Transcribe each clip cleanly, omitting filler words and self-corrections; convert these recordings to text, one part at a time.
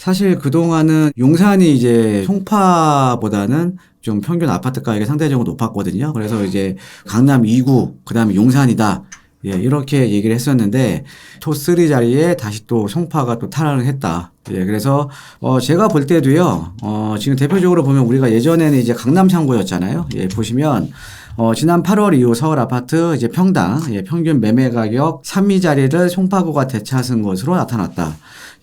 사실 그동안은 용산이 이제 송파보다는 좀 평균 아파트 가격이 상대적으로 높았거든요. 그래서 이제 강남 2구, 그 다음에 용산이다. 예, 이렇게 얘기를 했었는데, 토3 자리에 다시 또 송파가 또 탈환을 했다. 예, 그래서, 제가 볼 때도요, 지금 대표적으로 보면 우리가 예전에는 이제 강남 상구였잖아요. 예, 보시면, 지난 8월 이후 서울 아파트 이제 평당, 예, 평균 매매 가격 3위 자리를 송파구가 되찾은 것으로 나타났다.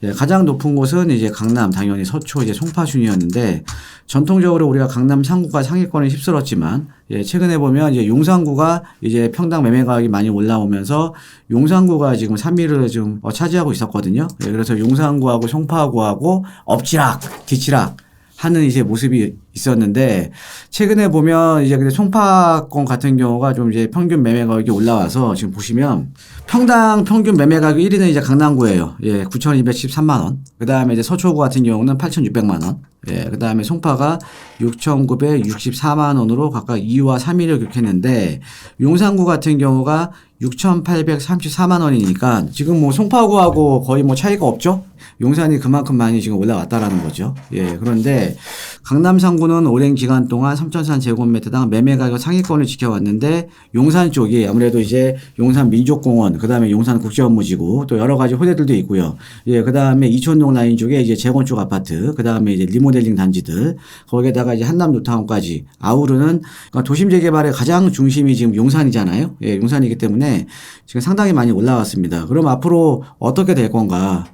예, 가장 높은 곳은 이제 강남, 당연히 서초 이제 송파 순이었는데, 전통적으로 우리가 강남 상구가 상위권을 휩쓸었지만, 예, 최근에 보면 이제 용산구가 이제 평당 매매 가격이 많이 올라오면서 용산구가 지금 3위를 좀 차지하고 있었거든요. 예, 그래서 용산구하고 송파구하고 엎치락, 뒤치락 하는 이제 모습이 있었는데, 최근에 보면 이제 근데 송파권 같은 경우가 좀 이제 평균 매매 가격이 올라와서 지금 보시면 평당 평균 매매 가격 1위는 이제 강남구예요. 예, 9,213만 원. 그 다음에 이제 서초구 같은 경우는 8,600만 원. 예, 그 다음에 송파가 6,964만 원으로 각각 2위와 3위를 기록했는데, 용산구 같은 경우가 6,834만 원이니까 지금 뭐 송파구하고 거의 뭐 차이가 없죠? 용산이 그만큼 많이 지금 올라왔다라는 거죠. 예, 그런데 강남 상구는 오랜 기간 동안 3,000제곱미터당 매매 가격 상위권을 지켜왔는데, 용산 쪽이 아무래도 이제 용산 민족공원, 그 다음에 용산 국제업무지구, 또 여러 가지 호재들도 있고요. 예, 그 다음에 이촌동 라인 쪽에 이제 재건축 아파트, 그 다음에 이제 리모델링 단지들, 거기에다가 이제 한남 뉴타운까지 아우르는, 그러니까 도심 재개발의 가장 중심이 지금 용산이잖아요. 예, 용산이기 때문에 지금 상당히 많이 올라왔습니다. 그럼 앞으로 어떻게 될 건가?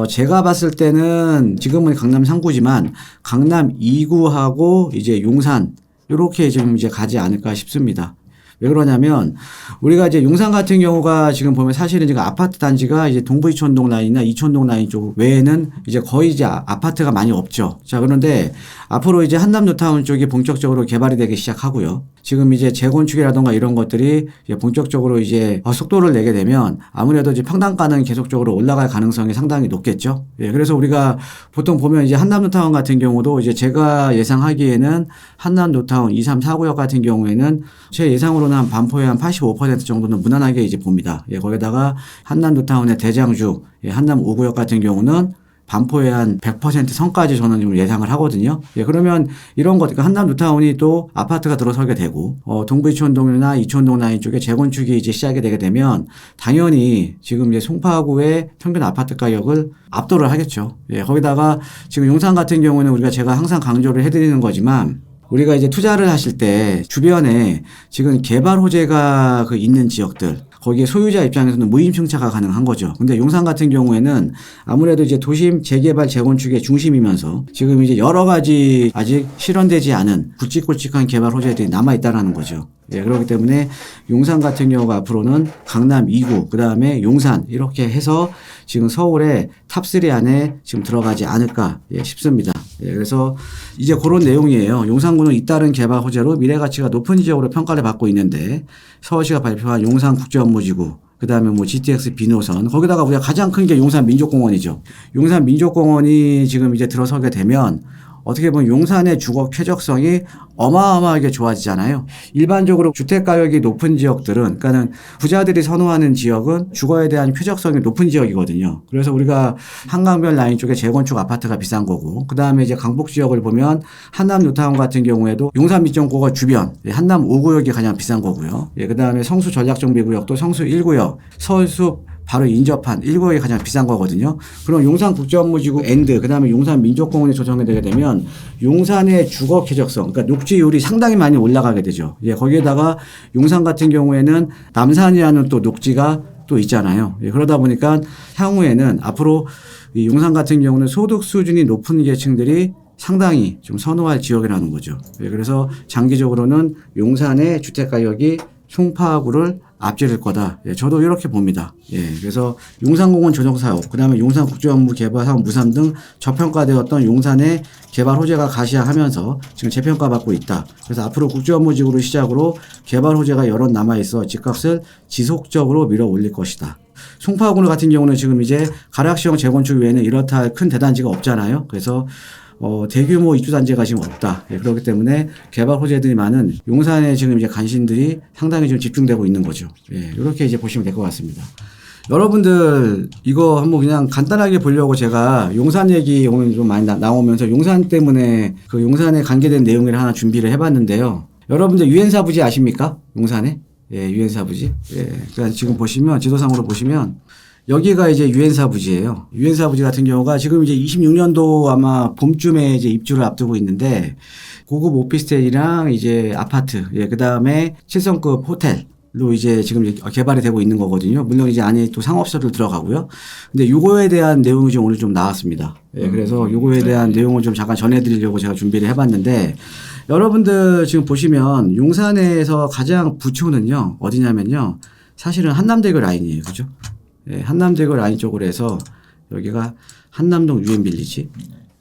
제가 봤을 때는 지금은 강남 상구지만 강남 2구하고 이제 용산 요렇게 좀 이제 가지 않을까 싶습니다. 왜 그러냐면 우리가 이제 용산 같은 경우가 지금 보면 사실은 지금 아파트 단지가 이제 동부 이촌동 라인이나 이촌동 라인 쪽 외에는 이제 거의 이제 아파트가 많이 없죠. 자, 그런데 앞으로 이제 한남 뉴타운 쪽이 본격적으로 개발이 되기 시작하고요. 지금 이제 재건축이라던가 이런 것들이 이제 본격적으로 이제 속도를 내게 되면 아무래도 이제 평당가는 계속적으로 올라갈 가능성이 상당히 높겠죠. 예, 그래서 우리가 보통 보면 이제 한남 뉴타운 같은 경우도 이제 제가 예상하기에는 한남 뉴타운 2, 3, 4구역 같은 경우에는 제 예상으로는 한 반포의 한 85% 정도는 무난하게 이제 봅니다. 예, 거기다가 한남 뉴타운의 대장주, 예, 한남 5구역 같은 경우는 반포의 한 100% 선까지 저는 좀 예상을 하거든요. 예, 그러면 이런 것, 그러니까 한남 뉴타운이 또 아파트가 들어서게 되고, 동부 이촌동이나 이촌동 라인 쪽에 재건축이 이제 시작이 되게 되면 당연히 지금 이제 송파구의 평균 아파트 가격을 압도를 하겠죠. 예, 거기다가 지금 용산 같은 경우는 우리가 제가 항상 강조를 해드리는 거지만 우리가 이제 투자를 하실 때 주변에 지금 개발 호재가 있는 지역들, 거기에 소유자 입장에서는 무임 승차가 가능한 거죠. 근데 용산 같은 경우에는 아무래도 이제 도심 재개발 재건축의 중심이면서 지금 이제 여러 가지 아직 실현되지 않은 굵직굵직한 개발 호재들이 남아있다라는 거죠. 예, 그렇기 때문에 용산 같은 경우가 앞으로는 강남 2구, 그 다음에 용산 이렇게 해서 지금 서울의 탑3 안에 지금 들어가지 않을까 싶습니다. 예, 그래서 이제 그런 내용이에요. 용산구는 잇따른 개발 호재로 미래 가치가 높은 지역으로 평가를 받고 있는데, 서울시가 발표한 용산 국제업무지구, 그 다음에 뭐 GTX 비노선, 거기다가 우리가 가장 큰 게 용산 민족공원이죠. 용산 민족공원이 지금 이제 들어서게 되면 어떻게 보면 용산의 주거 쾌적성이 어마어마하게 좋아지잖아요. 일반적으로 주택 가격이 높은 지역들은, 그러니까는 부자들이 선호하는 지역은 주거에 대한 쾌적성이 높은 지역이거든요. 그래서 우리가 한강변 라인 쪽에 재건축 아파트가 비싼 거고, 그 다음에 이제 강북 지역을 보면 한남 뉴타운 같은 경우에도 용산 민족공원 주변, 한남 5구역이 가장 비싼 거고요. 예, 그 다음에 성수 전략정비구역도 성수 1구역, 서울숲 바로 인접한 1구역이 가장 비싼 거거든요. 그럼 용산 국제업무지구 앤드, 그 다음에 용산 민족공원이 조성이 되게 되면 용산의 주거 쾌적성, 그러니까 녹지율이 상당히 많이 올라가게 되죠. 예, 거기에다가 용산 같은 경우에는 남산이라는 또 녹지가 또 있잖아요. 예, 그러다 보니까 향후에는 앞으로 이 용산 같은 경우는 소득 수준이 높은 계층들이 상당히 좀 선호할 지역이라는 거죠. 예, 그래서 장기적으로는 용산의 주택 가격이 송파구를 앞지를 거다. 예, 저도 이렇게 봅니다. 예, 그래서 용산공원 조정사업, 그 다음에 용산국제업무 개발사업 무산 등 저평가되었던 용산의 개발 호재가 가시화하면서 지금 재평가받고 있다. 그래서 앞으로 국제업무지구를 시작으로 개발 호재가 여러 남아있어 집값을 지속적으로 밀어 올릴 것이다. 송파구 같은 경우는 지금 이제 가락시형 재건축 외에는 이렇다 할 큰 대단지가 없잖아요. 그래서 대규모 입주단지가 지금 없다. 예, 그렇기 때문에 개발 호재들이 많은 용산에 지금 이제 관심들이 상당히 좀 집중되고 있는 거죠. 예, 이렇게 이제 보시면 될 것 같습니다. 여러분들 이거 한번 그냥 간단하게 보려고 제가 용산 얘기 오늘 좀 많이 나오면서 용산 때문에 그 용산에 관계된 내용을 하나 준비를 해봤는데요. 여러분들 유엔사 부지 아십니까? 용산에? 예, 유엔사 부지. 예, 그러니까 지금 보시면 지도상으로 보시면 여기가 이제 유엔사 부지예요. 유엔사 부지 같은 경우가 지금 이제 26년도 아마 봄쯤에 이제 입주를 앞두고 있는데 고급 오피스텔이랑 이제 아파트, 예, 그 다음에 7성급 호텔로 이제 지금 개발이 되고 있는 거거든요. 물론 이제 안에 또 상업시설도 들어가고요. 근데 요거에 대한 내용이 좀 오늘 좀 나왔습니다. 예, 그래서 요거에 대한 내용을 좀 잠깐 전해드리려고 제가 준비를 해봤는데 여러분들 지금 보시면 용산에서 가장 부초는요, 어디냐면요. 사실은 한남대교 라인이에요. 그죠? 예, 한남대교 라인 쪽으로 해서 여기가 한남동 유엔빌리지,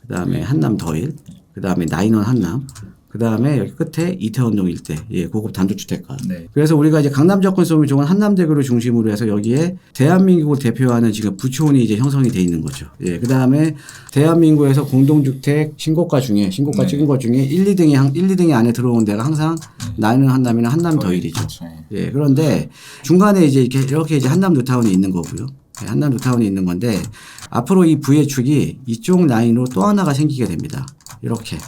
그 다음에 한남더일, 그 다음에 나인원 한남, 그 다음에 여기 끝에 이태원동 일대, 예, 고급 단독주택가. 네. 그래서 우리가 이제 강남 접근성이 좋은 한남대교를 중심으로 해서 여기에 대한민국을 대표하는 지금 부촌이 이제 형성이 돼 있는 거죠. 예, 그 다음에 대한민국에서 공동주택 신고가 네. 찍은 것 중에 1, 2등이 안에 들어온 데가 항상 나인원 한남이나 한남더일이죠. 그렇죠. 예, 그런데 중간에 이제 이렇게 이제 한남 뉴타운이 있는 거고요. 예, 한남 뉴타운이 있는 건데 앞으로 이 부의 축이 이쪽 라인으로 또 하나가 생기게 됩니다. 이렇게.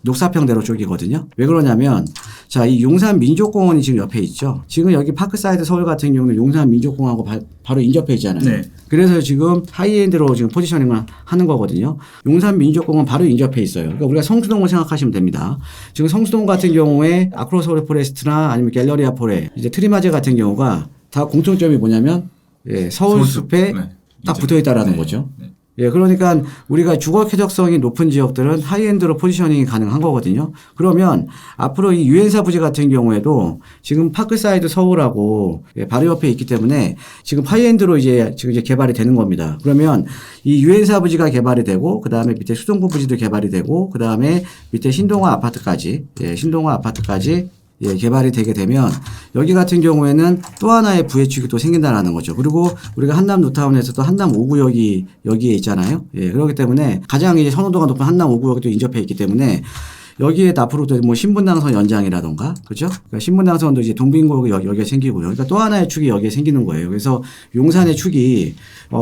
녹사평대로 쪽이거든요. 왜 그러냐면 자, 이 용산 민족공원이 지금 옆에 있죠. 지금 여기 파크사이드 서울 같은 경우는 용산 민족공원하고 바로 인접해 있잖아요. 네. 그래서 지금 하이엔드로 지금 포지셔닝을 하는 거거든요. 용산 민족공원 바로 인접해 있어요. 그러니까 우리가 성수동을 생각하시면 됩니다. 지금 성수동 같은 경우에 아크로스홀 포레스트나 아니면 갤러리아 포레, 이제 트리마제 같은 경우가 다 공통점이 뭐냐면 예, 서울숲에 네. 딱 붙어 있다라는 네. 거죠. 네. 예, 그러니까 우리가 주거 쾌적성이 높은 지역들은 하이엔드로 포지셔닝이 가능한 거거든요. 그러면 앞으로 이 유엔사 부지 같은 경우에도 지금 파크사이드 서울하고 예, 바로 옆에 있기 때문에 지금 하이엔드로 지금 이제 개발이 되는 겁니다. 그러면 이 유엔사 부지가 개발이 되고 그 다음에 밑에 수동구 부지도 개발이 되고 그 다음에 밑에 신동아 아파트까지 예, 개발이 되게 되면 여기 같은 경우에는 또 하나의 부해축이 또 생긴다라는 거죠. 그리고 우리가 한남 뉴타운에서도 한남 5구역이 여기에 있잖아요. 예, 그렇기 때문에 가장 이제 선호도가 높은 한남 5구역이 또 인접해 있기 때문에 여기에 앞으로도 뭐 신분당선 연장이라던가, 그죠? 그러니까 신분당선도 이제 동빙구역이 여기에 생기고요. 그러니까 또 하나의 축이 여기에 생기는 거예요. 그래서 용산의 축이,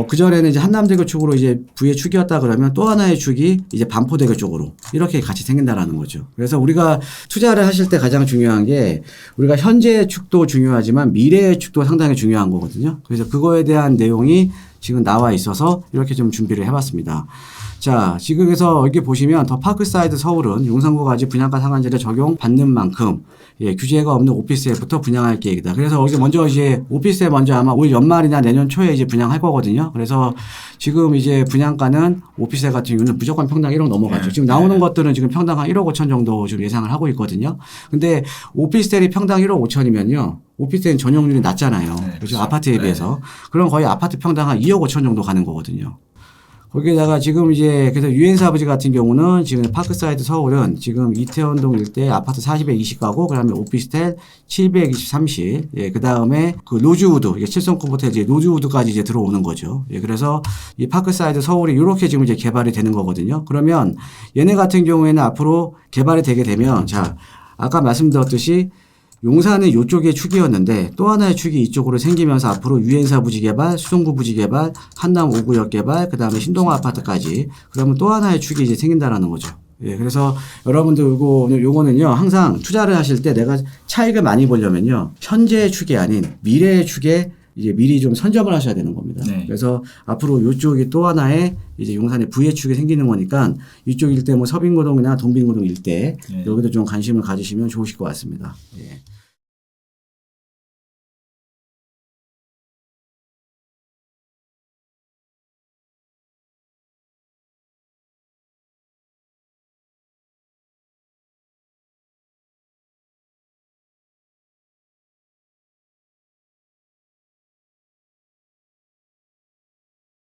그전에는 이제 한남대교 쪽으로 이제 부의 축이었다 그러면 또 하나의 축이 이제 반포대교 쪽으로 이렇게 같이 생긴다라는 거죠. 그래서 우리가 투자를 하실 때 가장 중요한 게 우리가 현재의 축도 중요하지만 미래의 축도 상당히 중요한 거거든요. 그래서 그거에 대한 내용이 지금 나와 있어서 이렇게 좀 준비를 해봤습니다. 자, 지금 그래서 여기 보시면 더 파크사이드 서울은 용산구까지 분양가 상한제를 적용받는 만큼 예, 규제가 없는 오피스텔부터 분양할 계획이다. 그래서 여기 먼저 이제 오피스텔 먼저 아마 올 연말이나 내년 초에 이제 분양할 거거든요. 그래서 지금 이제 분양가는 오피스텔 같은 경우는 무조건 평당 1억 넘어가죠. 지금 나오는 것들은 지금 평당 한 1억 5천 정도 지금 예상을 하고 있거든요. 근데 오피스텔이 평당 1억 5천이면요. 오피스텔은 전용률이 낮잖아요. 그렇죠. 아파트에 비해서. 그럼 거의 아파트 평당 한 2억 5천 정도 가는 거거든요. 거기다가 지금 이제 그래서 유엔사 부지 같은 경우는 지금 파크사이드 서울은 지금 이태원동 일대 아파트 40에 20가구, 그다음에 오피스텔 723실, 예, 그다음에 그 로즈우드, 이게 7성급 호텔 이제 로즈우드까지 이제 들어오는 거죠. 예, 그래서 이 파크사이드 서울이 이렇게 지금 이제 개발이 되는 거거든요. 그러면 얘네 같은 경우에는 앞으로 개발이 되게 되면 자, 아까 말씀드렸듯이 용산은 이쪽의 축이었는데 또 하나의 축이 이쪽으로 생기면서 앞으로 유엔사 부지 개발, 수성구 부지 개발, 한남 5구역 개발, 그 다음에 신동아 아파트까지 그러면 또 하나의 축이 이제 생긴다라는 거죠. 예, 그래서 여러분들 요거는요 항상 투자를 하실 때 내가 차익을 많이 보려면요 현재의 축이 아닌 미래의 축에 이제 미리 좀 선점을 하셔야 되는 겁니다. 네. 그래서 앞으로 이쪽이 또 하나의 이제 용산의 부해축이 생기는 거니까 이쪽 일대 뭐 서빙고동이나 동빙고동 일대 네. 여기도 좀 관심을 가지시면 좋으실 것 같습니다. 예.